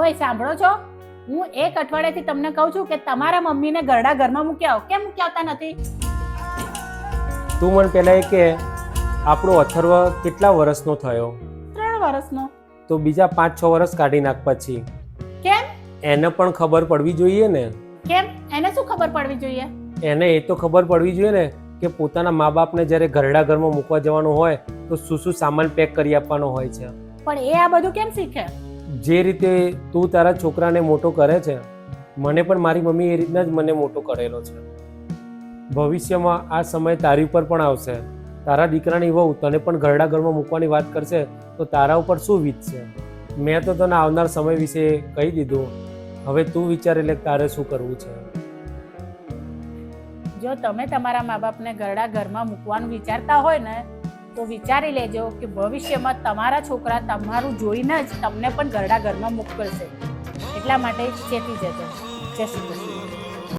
ઓય સાંભળો છો, હું એક અઠવાડિયાથી તમને કહું છું કે તમારા મમ્મીને ઘરડા ઘરમાં મૂકી આવો. કેમ મૂકી આવતા નથી? તું મને પહેલા એ કે આપણો અથર્વ કેટલા વર્ષનો થયો? 3 વર્ષનો. તો બીજા 5-6 વર્ષ કાઢી નાખ પછી. કેમ? એને પણ ખબર પડવી જોઈએ ને. કેમ? એને શું ખબર પડવી જોઈએ? એને એ તો ખબર પડવી જોઈએ ને કે પોતાના મા બાપને જ્યારે ઘરડા ઘરમાં મૂકવા જવાનું હોય તો શું શું સામાન પેક કરી આપવાનો હોય છે. પણ એ આ બધું કેમ શીખે? જે રીતે તું તારા છોકરાને મોટો કરે છે, મને પણ મારી મમ્મી એ રીતના જ મને મોટો કરેલો છે. ભવિષ્યમાં આ સમય તારી ઉપર પણ આવશે. તારા દીકરાની વહુ તને પણ ઘરડા ઘરમાં મૂકવાની વાત કરશે તો તારા ઉપર શું વીતશે? મેં તો તને આવનાર સમય વિશે કહી દીધું. હવે તું વિચાર એટલે તારે શું કરવું છે. જો તમે તમારા મા બાપને ઘરડા ઘરમાં મૂકવાનું વિચારતા હોય ને તો વિચારી લેજો કે ભવિષ્યમાં તમારા છોકરા તમારું જોઈને જ તમને પણ ઘરડા ઘરમાં મોકલશે. એટલા માટે ચેતી જજો. જય શ્રી કૃષ્ણ.